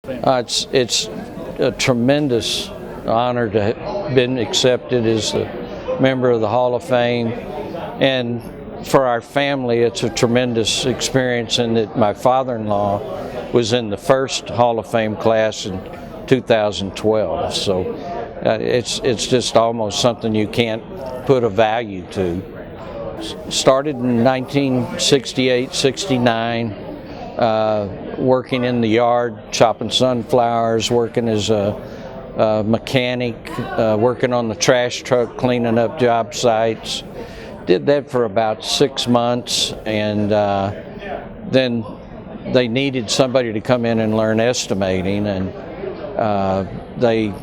Fame? It's a tremendous honor to have been accepted as a member of the Hall of Fame, and for our family it's a tremendous experience in that my father-in-law was in the first Hall of Fame class in 2012, so it's just almost something you can't put a value to. Started in 1968-69, working in the yard, chopping sunflowers, working as a mechanic, working on the trash truck, cleaning up job sites. Did that for about 6 months, and then they needed somebody to come in and learn estimating, and they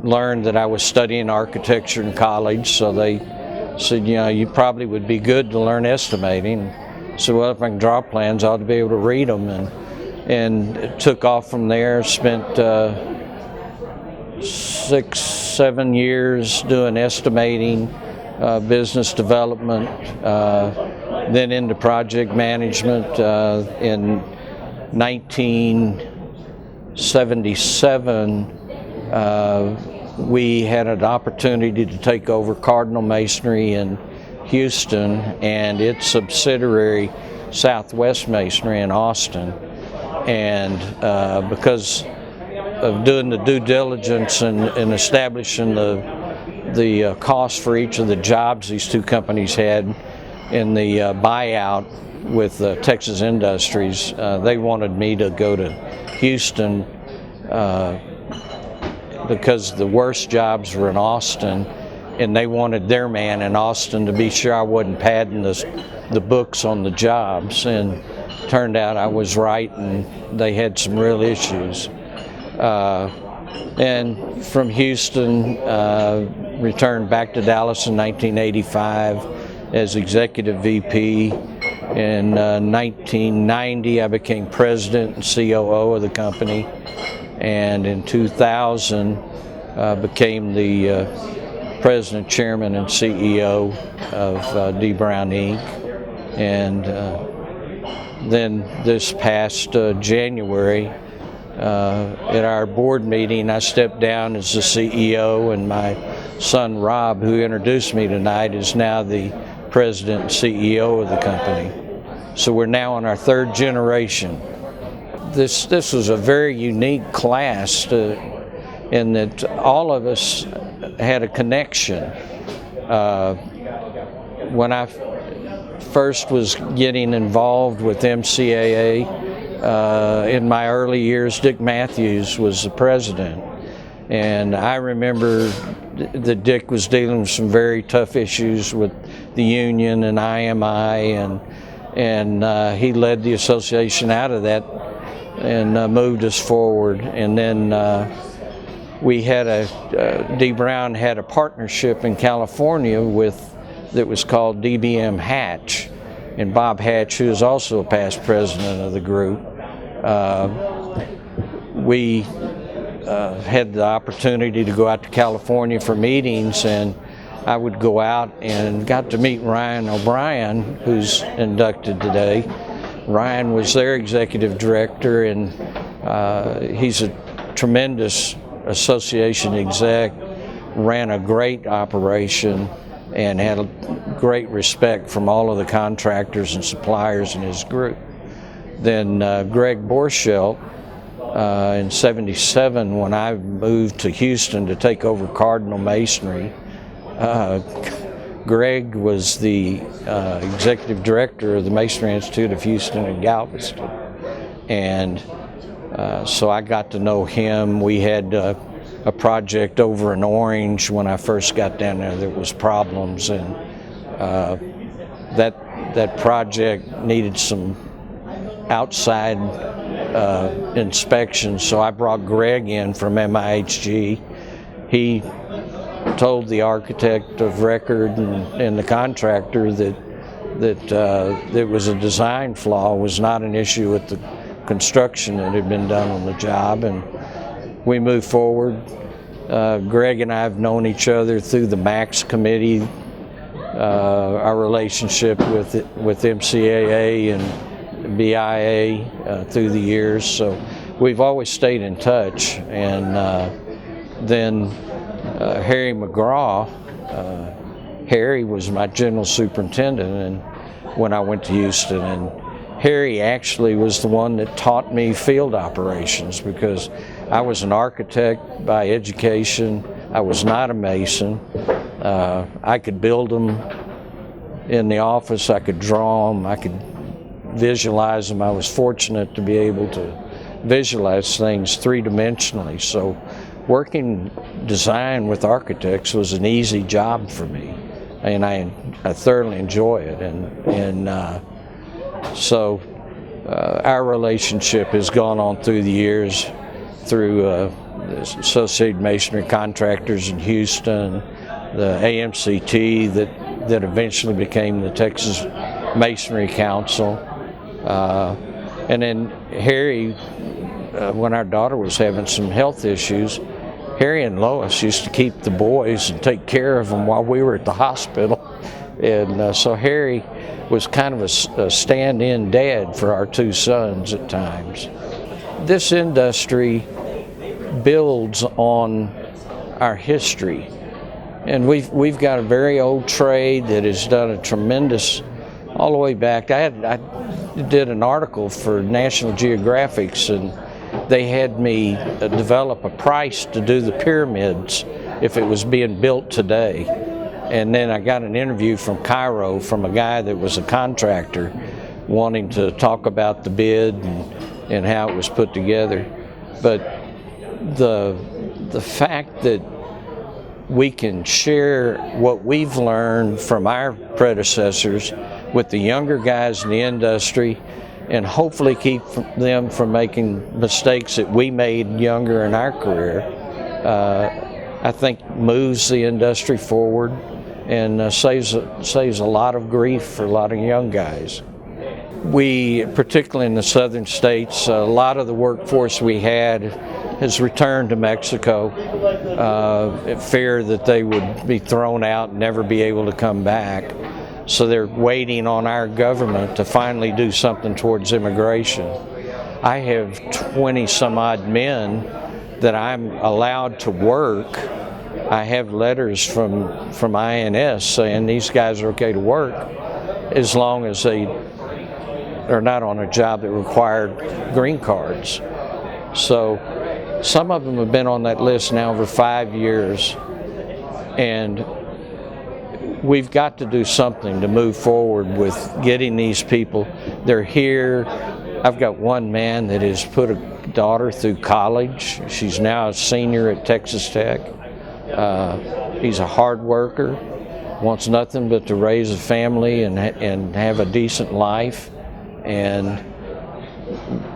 learned that I was studying architecture in college, so they said, you know, you probably would be good to learn estimating. So, well, if I can draw plans, I ought to be able to read them, and it took off from there. Spent 6-7 years doing estimating, business development, then into project management. In 1977, we had an opportunity to take over Cardinal Masonry in Houston and its subsidiary Southwest Masonry in Austin, and because of doing the due diligence and establishing the cost for each of the jobs these two companies had in the buyout with Texas Industries, they wanted me to go to Houston because the worst jobs were in Austin, and they wanted their man in Austin to be sure I wasn't padding the books on the jobs, and turned out I was right, and they had some real issues. And from Houston, returned back to Dallas in 1985 as executive VP. In 1990, I became president and COO of the company, and in 2000 became the president, chairman, and CEO of D. Brown Inc. And then this past January, at our board meeting, I stepped down as the CEO, and my son Rob, who introduced me tonight, is now the president and CEO of the company. So we're now in our third generation. This was a very unique class in that all of us had a connection. When I first was getting involved with MCAA, in my early years, Dick Matthews was the president, and I remember that Dick was dealing with some very tough issues with the union and IMI, and he led the association out of that and moved us forward. And then we had D. Brown had a partnership in California that was called DBM Hatch, and Bob Hatch, who is also a past president of the group. We had the opportunity to go out to California for meetings, and I would go out and got to meet Ryan O'Brien, who's inducted today. Ryan was their executive director, and he's a tremendous association exec, ran a great operation, and had a great respect from all of the contractors and suppliers in his group. Then Greg Borschelt, in '77, when I moved to Houston to take over Cardinal Masonry, Greg was the executive director of the Masonry Institute of Houston and Galveston, and so I got to know him. We had a project over in Orange when I first got down there. There was problems, and that project needed some outside inspection, so I brought Greg in from MIHG. He told the architect of record and the contractor that there was a design flaw, was not an issue with the construction that had been done on the job, and we moved forward. Greg and I have known each other through the MAX committee, our relationship with MCAA and BIA through the years, so we've always stayed in touch. And then Harry McGraw, Harry was my general superintendent and when I went to Houston, and Harry actually was the one that taught me field operations, because I was an architect by education. I was not a mason. I could build them in the office, I could draw them, I could visualize them. I was fortunate to be able to visualize things three-dimensionally. So working design with architects was an easy job for me, and I thoroughly enjoy it. So our relationship has gone on through the years, through Associated Masonry Contractors in Houston, the AMCT that eventually became the Texas Masonry Council, and then Harry, when our daughter was having some health issues, Harry and Lois used to keep the boys and take care of them while we were at the hospital. And so Harry was kind of a stand-in dad for our two sons at times. This industry builds on our history. And we've got a very old trade that has done a tremendous, all the way back. I did an article for National Geographic, and they had me develop a price to do the pyramids if it was being built today. And then I got an interview from Cairo from a guy that was a contractor wanting to talk about the bid and how it was put together. But the fact that we can share what we've learned from our predecessors with the younger guys in the industry, and hopefully keep them from making mistakes that we made younger in our career, I think moves the industry forward and saves a lot of grief for a lot of young guys. We, particularly in the southern states, a lot of the workforce we had has returned to Mexico, fear that they would be thrown out and never be able to come back. So they're waiting on our government to finally do something towards immigration. I have 20 some odd men that I'm allowed to work. I have letters from INS saying these guys are okay to work as long as they are not on a job that required green cards. So some of them have been on that list now for 5 years, and we've got to do something to move forward with getting these people. They're here. I've got one man that has put a daughter through college. She's now a senior at Texas Tech. He's a hard worker, wants nothing but to raise a family and have a decent life, and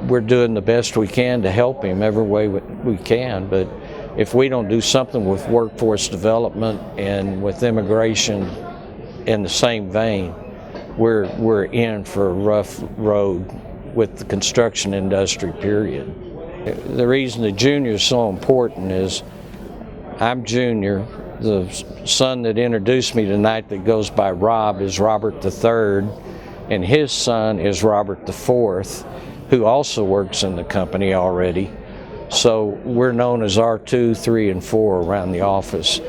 we're doing the best we can to help him every way we can. But if we don't do something with workforce development and with immigration in the same vein, we're in for a rough road with the construction industry, period. The reason the junior is so important is I'm junior. The son that introduced me tonight that goes by Rob is Robert III, and his son is Robert IV, who also works in the company already. So we're known as R2, 3, and 4 around the office.